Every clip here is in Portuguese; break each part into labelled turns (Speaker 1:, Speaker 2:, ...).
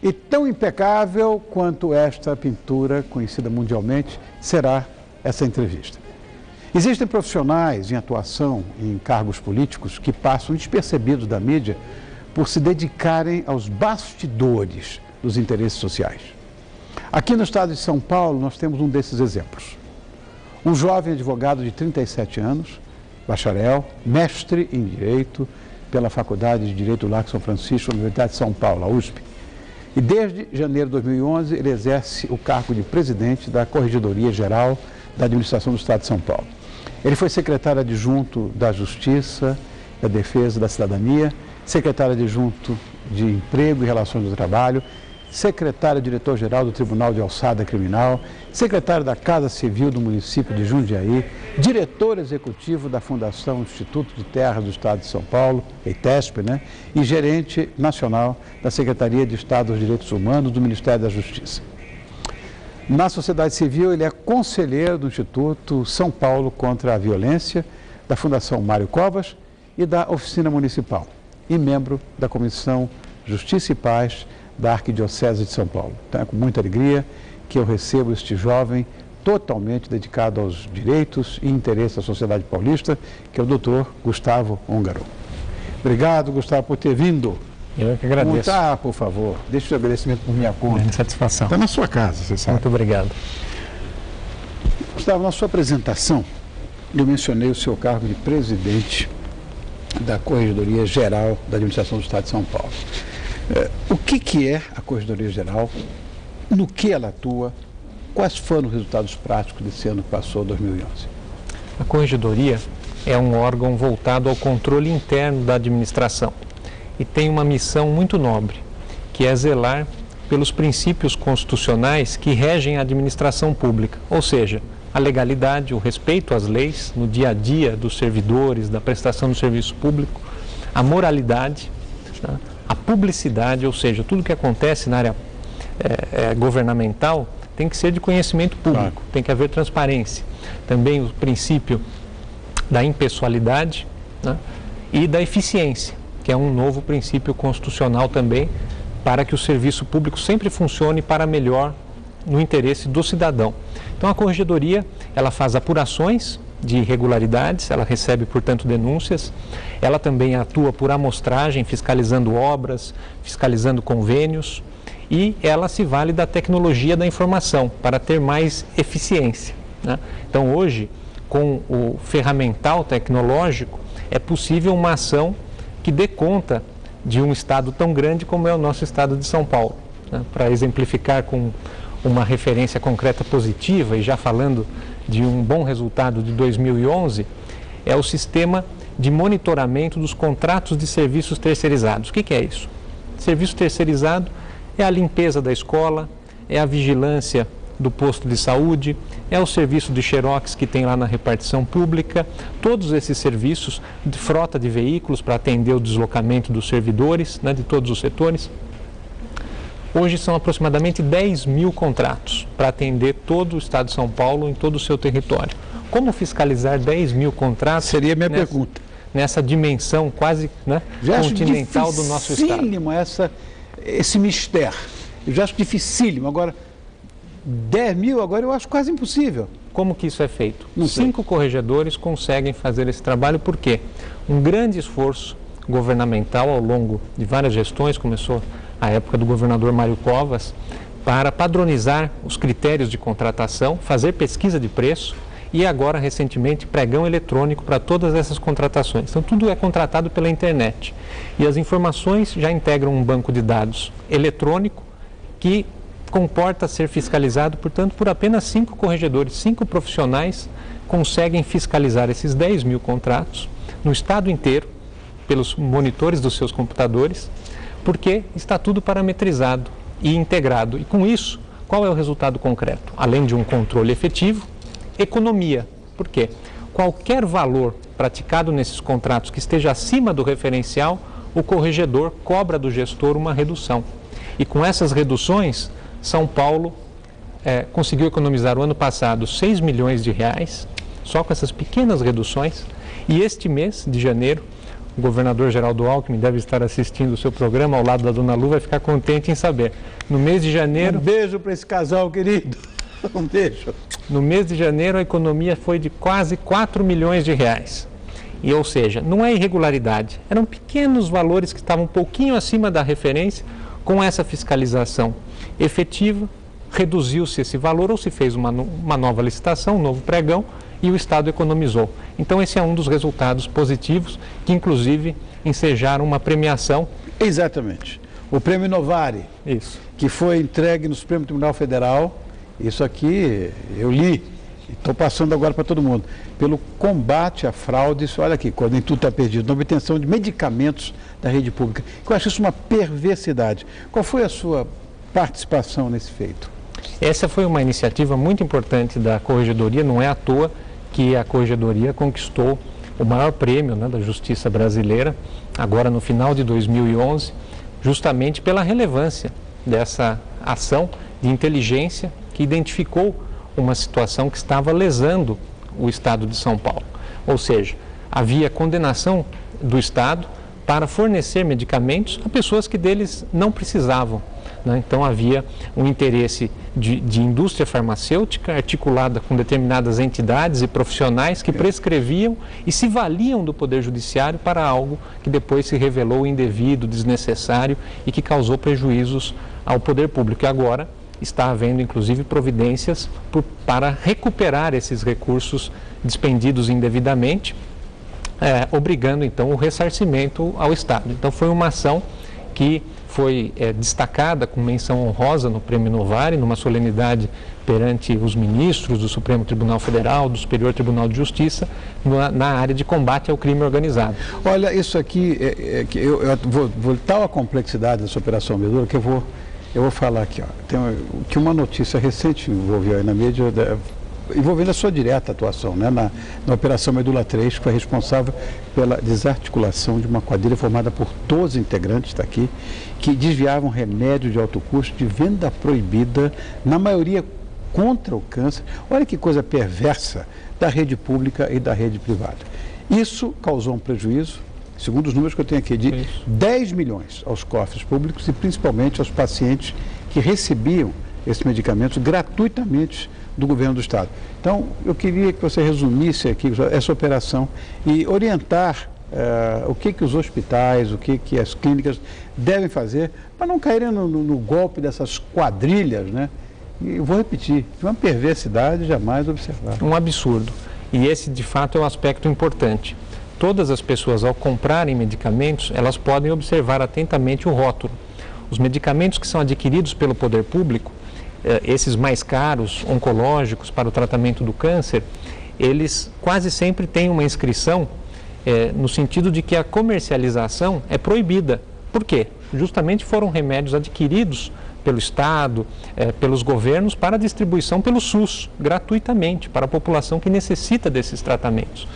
Speaker 1: E tão impecável quanto esta pintura, conhecida mundialmente, será essa entrevista. Existem profissionais em atuação em cargos políticos que passam despercebidos da mídia por se dedicarem aos bastidores dos interesses sociais. Aqui no estado de São Paulo, nós temos um desses exemplos. Um jovem advogado de 37 anos, bacharel, mestre em Direito pela Faculdade de Direito Largo São Francisco, Universidade de São Paulo, a USP. E desde janeiro de 2011, ele exerce o cargo de presidente da Corregedoria Geral da Administração do Estado de São Paulo. Ele foi secretário adjunto da Justiça, da Defesa da Cidadania, secretário adjunto de Emprego e Relações do Trabalho, secretário-diretor-geral do Tribunal de Alçada Criminal, secretário da Casa Civil do município de Jundiaí, diretor executivo da Fundação Instituto de Terras do Estado de São Paulo, EITESP, e gerente nacional da Secretaria de Estado dos Direitos Humanos do Ministério da Justiça. Na sociedade civil, ele é conselheiro do Instituto São Paulo contra a Violência, da Fundação Mário Covas e da Oficina Municipal, e membro da Comissão Justiça e Paz da Arquidiocese de São Paulo. Então é com muita alegria que eu recebo este jovem totalmente dedicado aos direitos e interesses da sociedade paulista, que é o doutor Gustavo Ongaro. Obrigado, Gustavo, por ter vindo.
Speaker 2: Eu que agradeço.
Speaker 1: Montar, por favor. Deixa o seu agradecimento por minha conta.
Speaker 2: Grande satisfação.
Speaker 1: Está na sua casa, você sabe.
Speaker 2: Muito obrigado.
Speaker 1: Gustavo, na sua apresentação, eu mencionei o seu cargo de presidente da Corregedoria Geral da Administração do Estado de São Paulo. O que é a Corregedoria Geral? No que ela atua? Quais foram os resultados práticos desse ano que passou, 2011?
Speaker 2: A Corregedoria é um órgão voltado ao controle interno da administração e tem uma missão muito nobre, que é zelar pelos princípios constitucionais que regem a administração pública, ou seja, a legalidade, o respeito às leis no dia a dia dos servidores, da prestação do serviço público, a moralidade, a publicidade, ou seja, tudo que acontece na área governamental tem que ser de conhecimento público, tem que haver transparência. Também o princípio da impessoalidade, e da eficiência, que é um novo princípio constitucional também, para que o serviço público sempre funcione para melhor no interesse do cidadão. Então a Corregedoria, ela faz apurações de irregularidades, ela recebe, portanto, denúncias, ela também atua por amostragem, fiscalizando obras, fiscalizando convênios, e ela se vale da tecnologia da informação para ter mais eficiência. Então hoje, com o ferramental tecnológico, é possível uma ação que dê conta de um estado tão grande como é o nosso estado de São Paulo. Para exemplificar com uma referência concreta positiva, e já falando de um bom resultado de 2011, é o sistema de monitoramento dos contratos de serviços terceirizados. O que é isso? Serviço terceirizado é a limpeza da escola, é a vigilância do posto de saúde, é o serviço de xerox que tem lá na repartição pública, todos esses serviços de frota de veículos para atender o deslocamento dos servidores, de todos os setores. Hoje são aproximadamente 10 mil contratos para atender todo o estado de São Paulo em todo o seu território. Como fiscalizar 10 mil contratos?
Speaker 1: Seria a minha pergunta.
Speaker 2: Nessa dimensão quase continental do nosso estado.
Speaker 1: Esse mistério. Eu já acho dificílimo. Agora, 10 mil agora eu acho quase impossível.
Speaker 2: Como que isso é feito? 5 corregedores conseguem fazer esse trabalho, por quê? Um grande esforço governamental ao longo de várias gestões, começou a época do governador Mário Covas, para padronizar os critérios de contratação, fazer pesquisa de preço e agora, recentemente, pregão eletrônico para todas essas contratações. Então, tudo é contratado pela internet. E as informações já integram um banco de dados eletrônico que comporta ser fiscalizado, portanto, por apenas 5 corregedores. 5 profissionais conseguem fiscalizar esses 10 mil contratos no estado inteiro, pelos monitores dos seus computadores, porque está tudo parametrizado e integrado. E com isso, qual é o resultado concreto? Além de um controle efetivo, economia. Por quê? Qualquer valor praticado nesses contratos que esteja acima do referencial, o corregedor cobra do gestor uma redução. E com essas reduções, São Paulo conseguiu economizar o ano passado 6 milhões de reais, só com essas pequenas reduções, e este mês de janeiro, O governador Geraldo Alckmin deve estar assistindo o seu programa ao lado da dona Lu, vai ficar contente em saber. No mês de janeiro...
Speaker 1: Um beijo para esse casal querido. Um beijo.
Speaker 2: No mês de janeiro, a economia foi de quase 4 milhões de reais. E, ou seja, não é irregularidade. Eram pequenos valores que estavam um pouquinho acima da referência. Com essa fiscalização efetiva, reduziu-se esse valor ou se fez uma nova licitação, um novo pregão, e o Estado economizou. Então esse é um dos resultados positivos que inclusive ensejaram uma premiação.
Speaker 1: Exatamente. O Prêmio Novare,
Speaker 2: isso,
Speaker 1: que foi entregue no Supremo Tribunal Federal, isso aqui eu li, estou passando agora para todo mundo, pelo combate a fraudes, olha aqui, quando nem tudo está perdido, na obtenção de medicamentos da rede pública. Eu acho isso uma perversidade. Qual foi a sua participação nesse feito?
Speaker 2: Essa foi uma iniciativa muito importante da Corregedoria, não é à toa que a Corregedoria conquistou o maior prêmio, né, da Justiça Brasileira, agora no final de 2011, justamente pela relevância dessa ação de inteligência que identificou uma situação que estava lesando o Estado de São Paulo. Ou seja, havia condenação do Estado para fornecer medicamentos a pessoas que deles não precisavam. Então havia um interesse de indústria farmacêutica articulada com determinadas entidades e profissionais que prescreviam e se valiam do Poder Judiciário para algo que depois se revelou indevido, desnecessário e que causou prejuízos ao poder público. E agora está havendo inclusive providências para recuperar esses recursos despendidos indevidamente, obrigando então o ressarcimento ao Estado. Então foi uma ação que foi destacada com menção honrosa no Prêmio Novare, numa solenidade perante os ministros do Supremo Tribunal Federal, do Superior Tribunal de Justiça, na área de combate ao crime organizado.
Speaker 1: Olha, isso aqui, eu vou tal a complexidade dessa Operação Medula que eu vou falar aqui. Que uma notícia recente envolveu aí na mídia, envolvendo a sua direta atuação, né, na Operação Medula 3, que foi responsável pela desarticulação de uma quadrilha formada por 12 integrantes, está aqui, que desviavam remédios de alto custo de venda proibida, na maioria contra o câncer. Olha que coisa perversa da rede pública e da rede privada. Isso causou um prejuízo, segundo os números que eu tenho aqui, de 10 milhões aos cofres públicos e principalmente aos pacientes que recebiam esses medicamentos gratuitamente do governo do Estado. Então, eu queria que você resumisse aqui essa operação e orientar o que os hospitais, o que as clínicas devem fazer para não caírem no golpe dessas quadrilhas, né? E eu vou repetir, de uma perversidade jamais observada.
Speaker 2: Um absurdo. E esse, de fato, é um aspecto importante. Todas as pessoas, ao comprarem medicamentos, elas podem observar atentamente o rótulo. Os medicamentos que são adquiridos pelo poder público, esses mais caros, oncológicos, para o tratamento do câncer, eles quase sempre têm uma inscrição no sentido de que a comercialização é proibida. Por quê? Justamente foram remédios adquiridos pelo Estado, pelos governos, para distribuição pelo SUS, gratuitamente, para a população que necessita desses tratamentos.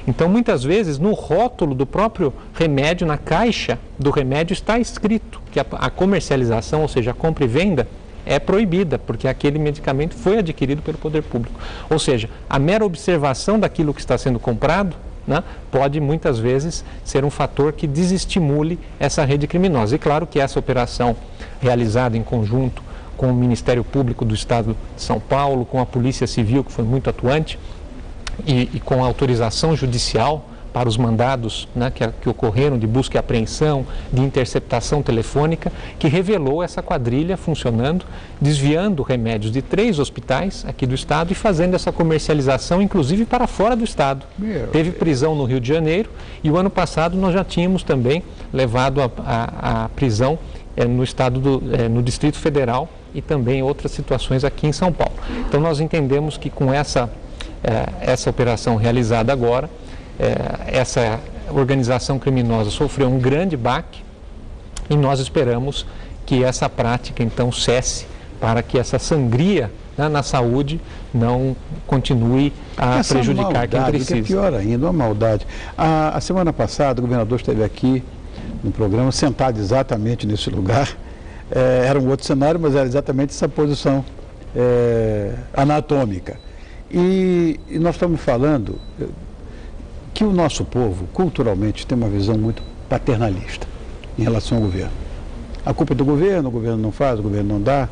Speaker 2: Então, muitas vezes, no rótulo do próprio remédio, na caixa do remédio, está escrito que a comercialização, ou seja, a compra e venda, é proibida, porque aquele medicamento foi adquirido pelo poder público. Ou seja, a mera observação daquilo que está sendo comprado, né, pode muitas vezes ser um fator que desestimule essa rede criminosa. E claro que essa operação realizada em conjunto com o Ministério Público do Estado de São Paulo, com a Polícia Civil, que foi muito atuante, e com a autorização judicial para os mandados, né, que ocorreram de busca e apreensão, de interceptação telefônica, que revelou essa quadrilha funcionando, desviando remédios de 3 hospitais aqui do Estado e fazendo essa comercialização, inclusive para fora do Estado. Teve prisão no Rio de Janeiro e o ano passado nós já tínhamos também levado a prisão no Distrito Federal e também outras situações aqui em São Paulo. Então nós entendemos que com essa operação realizada agora, essa organização criminosa sofreu um grande baque e nós esperamos que essa prática então cesse para que essa sangria, né, na saúde não continue a prejudicar quem precisa.
Speaker 1: Que é pior ainda, uma maldade. A semana passada o governador esteve aqui no programa, sentado exatamente nesse lugar. Era um outro cenário, mas era exatamente essa posição anatômica. E nós estamos falando que o nosso povo, culturalmente, tem uma visão muito paternalista em relação ao governo. A culpa é do governo, o governo não faz, o governo não dá.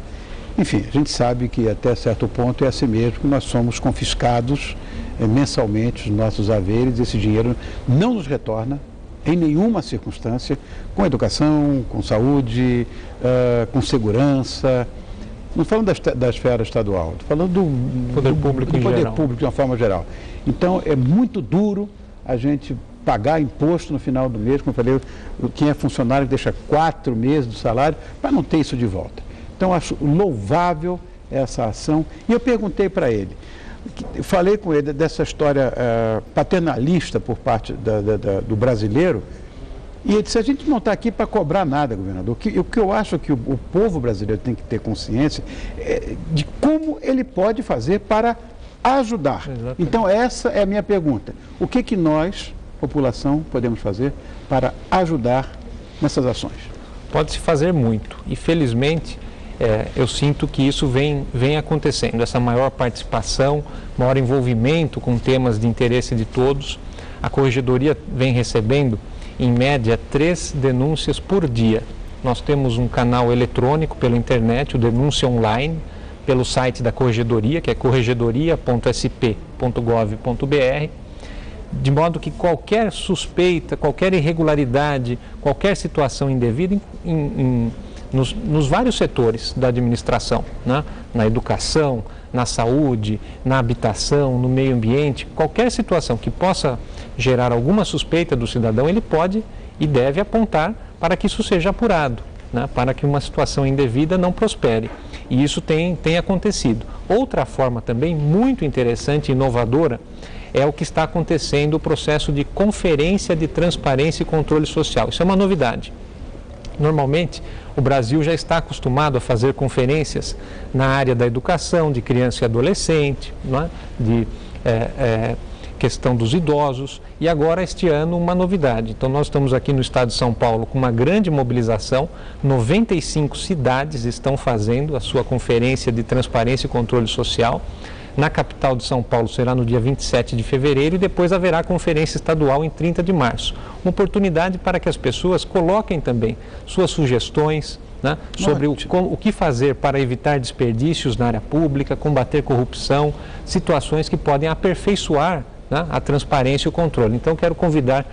Speaker 1: Enfim, a gente sabe que até certo ponto é assim mesmo, que nós somos confiscados mensalmente os nossos haveres, esse dinheiro não nos retorna em nenhuma circunstância, com educação, com saúde, com segurança. Não falando da esfera estadual, estou falando do
Speaker 2: poder público
Speaker 1: de uma forma geral. Então, é muito duro a gente pagar imposto no final do mês, como eu falei, quem é funcionário deixa 4 meses do salário para não ter isso de volta. Então, acho louvável essa ação. E eu perguntei para ele, falei com ele dessa história paternalista por parte do brasileiro, e ele disse, a gente não está aqui para cobrar nada, governador. O que eu acho que o povo brasileiro tem que ter consciência de como ele pode fazer para ajudar. Exatamente. Então, essa é a minha pergunta. O que nós, população, podemos fazer para ajudar nessas ações?
Speaker 2: Pode-se fazer muito. E, felizmente, eu sinto que isso vem acontecendo. Essa maior participação, maior envolvimento com temas de interesse de todos. A Corregedoria vem recebendo, em média, 3 denúncias por dia. Nós temos um canal eletrônico pela internet, o Denúncia Online, pelo site da Corregedoria, que é corregedoria.sp.gov.br, de modo que qualquer suspeita, qualquer irregularidade, qualquer situação indevida nos vários setores da administração, né? Na educação, na saúde, na habitação, no meio ambiente, qualquer situação que possa gerar alguma suspeita do cidadão, ele pode e deve apontar para que isso seja apurado, né? Para que uma situação indevida não prospere. E isso tem acontecido. Outra forma também muito interessante e inovadora é o que está acontecendo, o processo de conferência de transparência e controle social. Isso é uma novidade. Normalmente, o Brasil já está acostumado a fazer conferências na área da educação, de criança e adolescente, não é? De questão dos idosos, e agora este ano uma novidade. Então nós estamos aqui no estado de São Paulo com uma grande mobilização, 95 cidades estão fazendo a sua conferência de transparência e controle social. Na capital de São Paulo será no dia 27 de fevereiro e depois haverá conferência estadual em 30 de março. Uma oportunidade para que as pessoas coloquem também suas sugestões, né, sobre o que fazer para evitar desperdícios na área pública, combater corrupção, situações que podem aperfeiçoar, né, a transparência e o controle. Então, quero convidar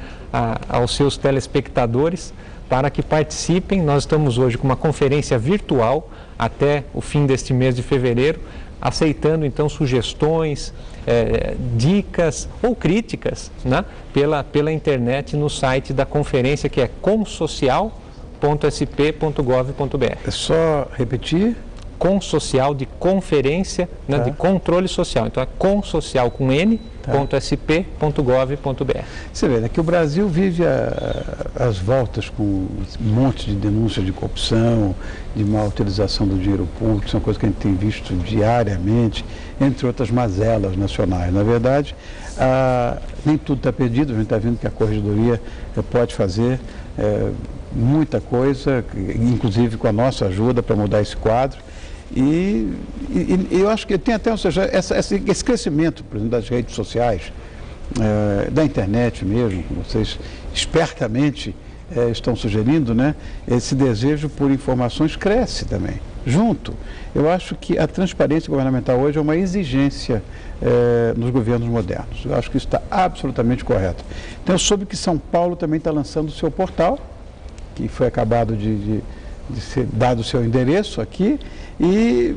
Speaker 2: aos seus telespectadores para que participem. Nós estamos hoje com uma conferência virtual até o fim deste mês de fevereiro, aceitando então sugestões, dicas ou críticas, né, pela internet no site da conferência, que é consocial.sp.gov.br.
Speaker 1: É só repetir?
Speaker 2: Consocial de conferência, né, de controle social. Então é consocial com n.sp.gov.br.
Speaker 1: Você vê, né, que o Brasil vive as voltas com um monte de denúncias de corrupção, de má utilização do dinheiro público, são coisas que a gente tem visto diariamente, entre outras mazelas nacionais. Na verdade, nem tudo está perdido, a gente está vendo que a Corregedoria pode fazer muita coisa, inclusive com a nossa ajuda para mudar esse quadro. E eu acho que tem até, ou seja, esse crescimento, por exemplo, das redes sociais, da internet mesmo, como vocês espertamente estão sugerindo, né? Esse desejo por informações cresce também, junto. Eu acho que a transparência governamental hoje é uma exigência nos governos modernos. Eu acho que isso está absolutamente correto. Então, eu soube que São Paulo também está lançando o seu portal, que foi acabado de ser dado o seu endereço aqui, e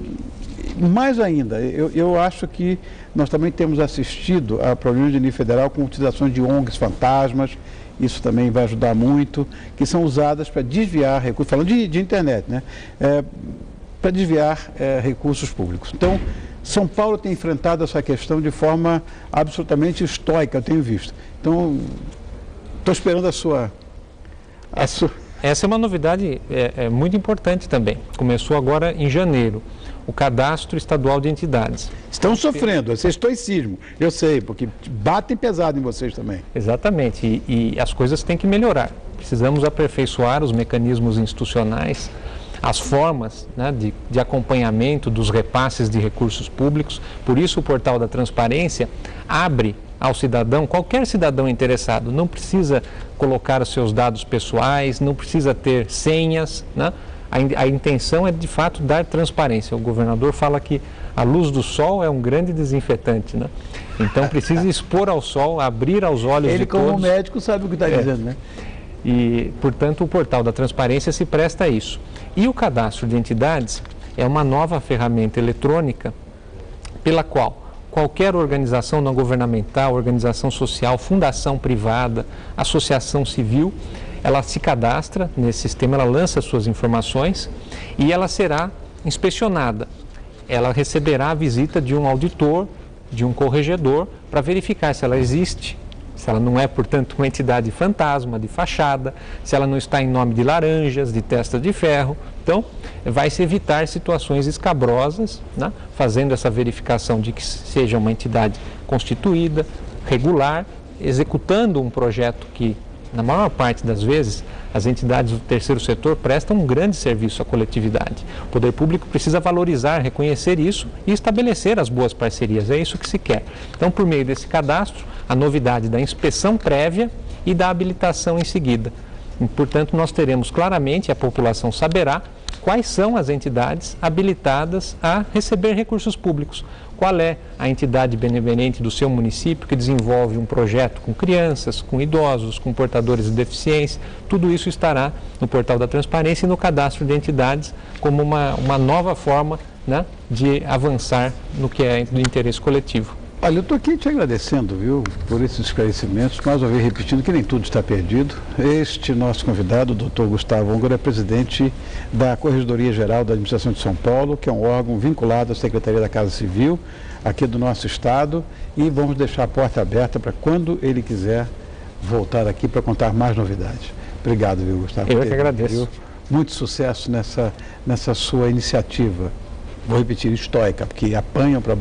Speaker 1: mais ainda, eu acho que nós também temos assistido a problemas de nível federal com utilizações de ONGs fantasmas, isso também vai ajudar muito, que são usadas para desviar recursos, falando de internet, né? Para desviar recursos públicos. Então, São Paulo tem enfrentado essa questão de forma absolutamente estoica, eu tenho visto. Então, estou esperando a sua...
Speaker 2: Essa é uma novidade muito importante também. Começou agora em janeiro, o Cadastro Estadual de Entidades.
Speaker 1: Estão sofrendo, esse estoicismo, eu sei, porque batem pesado em vocês também.
Speaker 2: Exatamente, e as coisas têm que melhorar. Precisamos aperfeiçoar os mecanismos institucionais, as formas, né, de acompanhamento dos repasses de recursos públicos. Por isso o Portal da Transparência abre ao cidadão, qualquer cidadão interessado, não precisa colocar os seus dados pessoais, não precisa ter senhas, né? A intenção é, de fato, dar transparência. O governador fala que a luz do sol é um grande desinfetante, né? Então, precisa expor ao sol, abrir aos olhos de todos.
Speaker 1: Ele, como médico, sabe o que está dizendo, né?
Speaker 2: E, portanto, o portal da transparência se presta a isso. E o cadastro de entidades é uma nova ferramenta eletrônica pela qual qualquer organização não governamental, organização social, fundação privada, associação civil, ela se cadastra nesse sistema, ela lança suas informações e ela será inspecionada. Ela receberá a visita de um auditor, de um corregedor, para verificar se ela existe, se ela não é, portanto, uma entidade fantasma, de fachada, se ela não está em nome de laranjas, de testa de ferro. Então, vai-se evitar situações escabrosas, né? Fazendo essa verificação de que seja uma entidade constituída, regular, executando um projeto que, na maior parte das vezes, as entidades do terceiro setor prestam um grande serviço à coletividade. O poder público precisa valorizar, reconhecer isso e estabelecer as boas parcerias. É isso que se quer. Então, por meio desse cadastro, a novidade da inspeção prévia e da habilitação em seguida. E, portanto, nós teremos claramente, a população saberá quais são as entidades habilitadas a receber recursos públicos. Qual é a entidade benevolente do seu município que desenvolve um projeto com crianças, com idosos, com portadores de deficiência. Tudo isso estará no portal da transparência e no cadastro de entidades como uma nova forma, né, de avançar no que é do interesse coletivo.
Speaker 1: Olha, eu estou aqui te agradecendo, viu, por esses esclarecimentos, mais uma vez repetindo que nem tudo está perdido. Este nosso convidado, o doutor Gustavo Ongaro, é presidente da Corregedoria Geral da Administração de São Paulo, que é um órgão vinculado à Secretaria da Casa Civil, aqui do nosso estado, e vamos deixar a porta aberta para quando ele quiser voltar aqui para contar mais novidades. Obrigado, viu, Gustavo?
Speaker 2: Eu que agradeço.
Speaker 1: Viu? Muito sucesso nessa sua iniciativa, vou repetir, estoica, porque apanham para